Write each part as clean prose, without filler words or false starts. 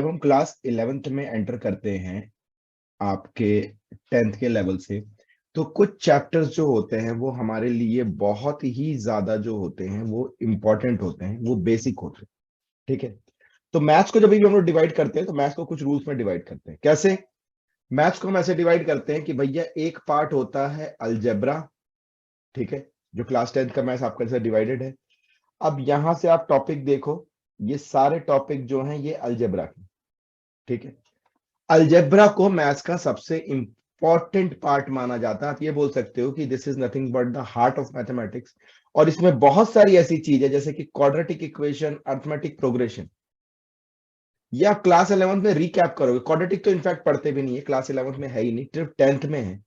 जब हम class 11th में एंटर करते हैं आपके 10th के लेवल से, तो कुछ चैप्टर्स जो होते हैं वो हमारे लिए बहुत ही ज्यादा जो होते हैं वो इंपॉर्टेंट होते हैं, वो बेसिक होते हैं। ठीक है, तो मैथ्स को जब भी हम लोग डिवाइड करते हैं तो मैथ्स को कुछ रूल्स में डिवाइड करते हैं। कैसे? मैथ्स को हम ऐसे डिवाइड करते हैं कि भैया एक पार्ट होता है अलजेब्रा, ठीक है, जो क्लास 10th का मैथ्स आपका जैसे डिवाइडेड है। अब यहां से आप टॉपिक देखो, ये सारे टॉपिक जो हैं ये अलजेब्रा के, ठीक है। अलजेब्रा को मैथ्स का सबसे इंपॉर्टेंट पार्ट माना जाता है। आप ये बोल सकते हो कि this is nothing but the heart of mathematics. और इसमें बहुत सारी ऐसी चीज है जैसे कि क्वाड्रेटिक इक्वेशन, अरिथमेटिक प्रोग्रेशन। ये आप क्लास 11th में रिकैप करोगे। क्वाड्रेटिक तो इनफैक्ट पढ़ते भी नहीं है, क्लास 11th में है ही नहीं, सिर्फ 10th में है।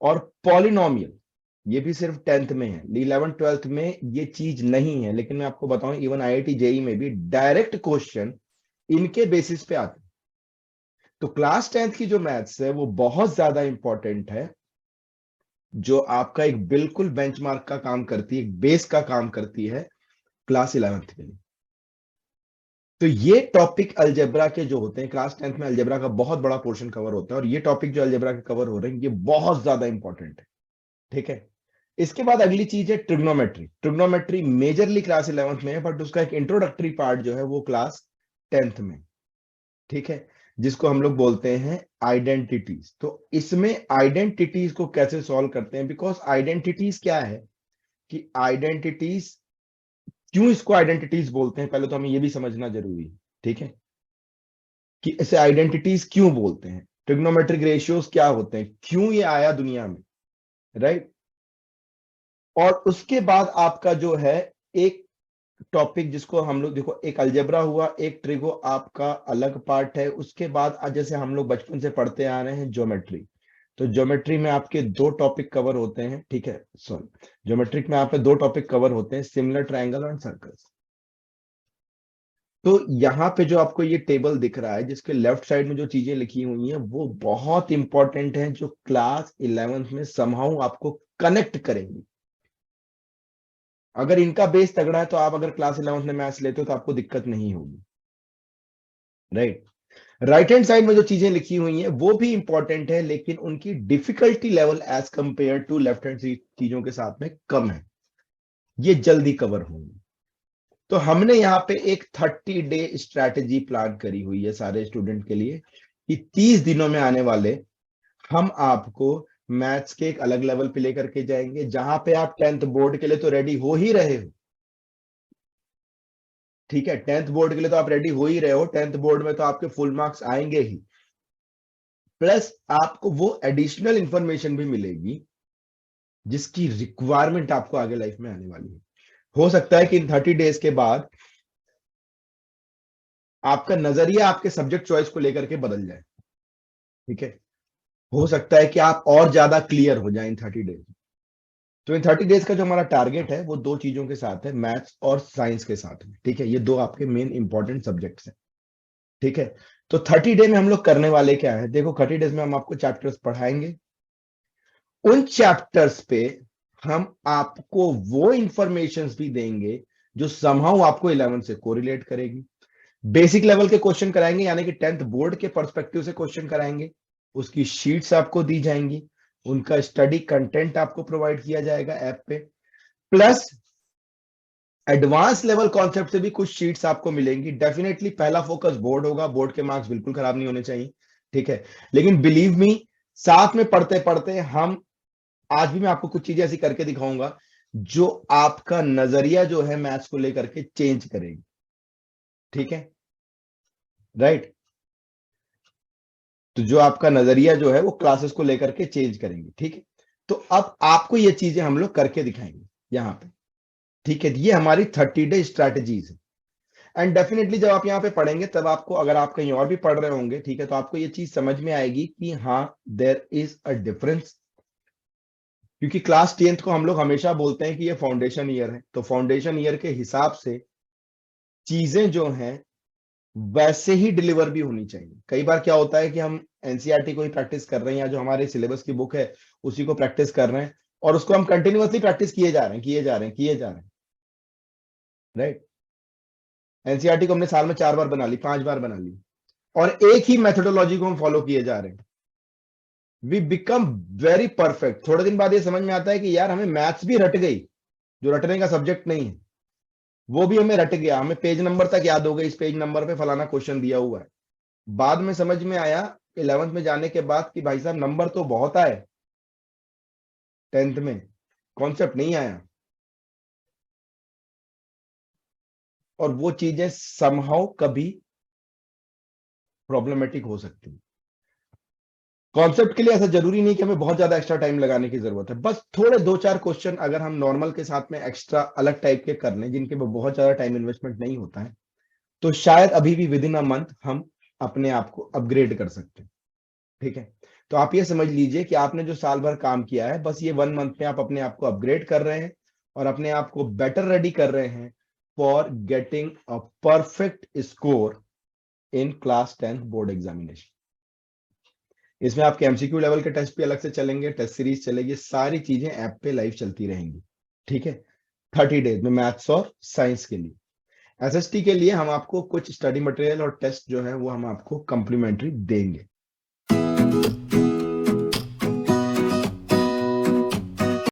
और पॉलिनोमियल ये भी सिर्फ 10th में है, 11th 12th में ये चीज नहीं है। लेकिन मैं आपको बताऊं, इवन आईआईटी जेई में भी डायरेक्ट क्वेश्चन इनके बेसिस पे आते हैं। तो क्लास 10th की जो मैथ्स है वो बहुत ज्यादा इंपॉर्टेंट है, जो आपका एक बिल्कुल बेंचमार्क का काम करती है, एक बेस का काम करती है क्लास 11th के लिए। तो ये टॉपिक अलजेब्रा के जो होते हैं, क्लास 10th में अलजेब्रा का बहुत बड़ा पोर्शन कवर होता है, और ये टॉपिक जो अलजेब्रा के कवर हो रहे हैं ये बहुत ज्यादा इंपॉर्टेंट है। ठीक है, इसके बाद अगली चीज है trigonometry. Trigonometry majorly class 11th में है, बट उसका एक इंट्रोडक्टरी पार्ट जो है वो क्लास 10th में, ठीक है, जिसको हम लोग बोलते हैं आइडेंटिटीज। तो इसमें आइडेंटिटीज को कैसे सॉल्व करते हैं, बिकॉज आइडेंटिटीज क्या है कि आइडेंटिटीज, क्यों इसको आइडेंटिटीज बोलते हैं, पहले तो हमें ये भी समझना जरूरी है। ठीक है, कि इसे आइडेंटिटीज क्यों बोलते हैं, ट्रिग्नोमेट्रिक रेशियोज क्या होते हैं, क्यों ये आया दुनिया में, राइट। और उसके बाद आपका जो है एक टॉपिक जिसको हम लोग, देखो, एक अलजेब्रा हुआ, एक ट्रिगो आपका अलग पार्ट है। उसके बाद आज जैसे हम लोग बचपन से पढ़ते आ रहे हैं ज्योमेट्री, तो ज्योमेट्री में आपके दो टॉपिक कवर होते हैं। ठीक है, सॉरी, ज्योमेट्रिक में आपके दो टॉपिक कवर होते हैं, सिमिलर ट्रायंगल और सर्कल्स। तो यहाँ पे जो आपको ये टेबल दिख रहा है, जिसके लेफ्ट साइड में जो चीजें लिखी हुई हैं वो बहुत इंपॉर्टेंट है, जो क्लास 11th में समहाउ आपको कनेक्ट करेंगी। अगर इनका बेस तगड़ा है तो आप अगर क्लास 11th में मैथ्स लेते हो तो आपको दिक्कत नहीं होगी, राइट। राइट हैंड साइड में जो चीजें लिखी हुई हैं वो भी इंपॉर्टेंट है, लेकिन उनकी difficulty level as compare to left hand चीजों के साथ में कम है, ये जल्दी कवर होंगी। तो हमने यहाँ पे एक 30 डे स्ट्रैटेजी प्लान करी हुई है सारे स्टूडेंट के लिए, कि 30 दिनों में आने वाले हम आपको मैथ्स के एक अलग लेवल पे लेकर के जाएंगे, जहां पे आप 10th बोर्ड के लिए तो रेडी हो ही रहे हो। ठीक है, 10th बोर्ड के लिए तो आप रेडी हो ही रहे हो, 10th बोर्ड में तो आपके फुल मार्क्स आएंगे ही, प्लस आपको वो एडिशनल इंफॉर्मेशन भी मिलेगी जिसकी रिक्वायरमेंट आपको आगे लाइफ में आने वाली है। हो सकता है कि इन 30 डेज के बाद आपका नजरिया आपके सब्जेक्ट चॉइस को लेकर के बदल जाए। ठीक है, हो सकता है कि आप और ज्यादा क्लियर हो जाए इन 30 डेज। तो इन 30 डेज का जो हमारा टारगेट है वो दो चीजों के साथ है, मैथ्स और साइंस के साथ में। ठीक है, ये दो आपके मेन इंपॉर्टेंट सब्जेक्ट्स हैं। ठीक है, तो 30 डे में हम लोग करने वाले क्या है, देखो, 30 डेज में हम आपको चैप्टर्स पढ़ाएंगे। उन चैप्टर्स पे हम आपको वो इंफॉर्मेशंस भी देंगे जो समहाउ आपको 11 से कोरिलेट करेगी। बेसिक लेवल के क्वेश्चन कराएंगे, यानी कि 10th बोर्ड के पर्सपेक्टिव से क्वेश्चन कराएंगे। उसकी शीट्स आपको दी जाएंगी, उनका स्टडी कंटेंट आपको प्रोवाइड किया जाएगा ऐप पे, प्लस एडवांस लेवल कॉन्सेप्ट से भी कुछ शीट्स आपको मिलेंगी। डेफिनेटली पहला फोकस बोर्ड होगा, बोर्ड के मार्क्स बिल्कुल खराब नहीं होने चाहिए। ठीक है, लेकिन बिलीव मी, साथ में पढ़ते पढ़ते हम, आज भी मैं आपको कुछ चीजें ऐसी करके दिखाऊंगा जो आपका नजरिया जो है मैथ्स को लेकर के चेंज करेगी। ठीक है, राइट। तो जो आपका नजरिया जो है वो क्लासेस को लेकर के चेंज करेंगे। ठीक है, तो अब आपको ये चीजें हम लोग करके दिखाएंगे यहाँ पे। ठीक है, ये हमारी 30 डे स्ट्रैटेजीज है। एंड डेफिनेटली जब आप यहाँ पे पढ़ेंगे तब आपको, अगर आप कहीं और भी पढ़ रहे होंगे, ठीक है, तो आपको ये चीज समझ में आएगी कि हाँ, देयर इज अ डिफरेंस। क्योंकि क्लास 10th को हम लोग हमेशा बोलते हैं कि ये फाउंडेशन ईयर है, तो फाउंडेशन ईयर के हिसाब से चीजें जो हैं वैसे ही डिलीवर भी होनी चाहिए। कई बार क्या होता है कि हम एनसीईआरटी को ही प्रैक्टिस कर रहे हैं, या जो हमारे सिलेबस की बुक है उसी को प्रैक्टिस कर रहे हैं, और उसको हम कंटिन्यूअसली प्रैक्टिस किए जा रहे हैं, किए जा रहे हैं, किए जा रहे हैं, राइट। एनसीईआरटी को हमने साल में 4 बार बना ली, 5 बार बना ली, और एक ही मेथोडोलॉजी को हम फॉलो किए जा रहे हैं, वी बिकम वेरी परफेक्ट। थोड़े दिन बाद ये समझ में आता है कि यार हमें मैथ्स भी रट गई, जो रटने का सब्जेक्ट नहीं है वो भी हमें रट गया, हमें पेज नंबर तक याद हो गई, इस पेज नंबर पे फलाना क्वेश्चन दिया हुआ है। बाद में समझ में आया 11th में जाने के बाद कि भाई साहब नंबर तो बहुत आए, 10th में कॉन्सेप्ट नहीं आया। और वो चीजें समहाउ कभी प्रॉब्लमेटिक हो सकती है। कॉन्सेप्ट के लिए ऐसा जरूरी नहीं कि हमें बहुत ज्यादा एक्स्ट्रा टाइम लगाने की जरूरत है, बस थोड़े 2-4 क्वेश्चन अगर हम नॉर्मल के साथ में एक्स्ट्रा अलग टाइप के कर लें, जिनके में बहुत ज्यादा टाइम इन्वेस्टमेंट नहीं होता है, तो शायद अभी भी विद इन अ मंथ हम अपने आप को अपग्रेड कर सकते हैं। ठीक है, तो आप ये समझ लीजिए कि आपने जो साल भर काम किया है, बस ये 1 मंथ में आप अपने आप को अपग्रेड कर रहे हैं और अपने आप को बेटर रेडी कर रहे हैं for getting a perfect score in class 10th board examination. इसमें आपके एमसीक्यू लेवल के टेस्ट भी अलग से चलेंगे, टेस्ट सीरीज चलेगी, सारी चीजें ऐप पे लाइव चलती रहेंगी। ठीक है, 30 डेज में मैथ्स और साइंस के लिए। एसएसटी के लिए हम आपको कुछ स्टडी मटेरियल और टेस्ट जो है वो हम आपको कॉम्प्लीमेंट्री देंगे।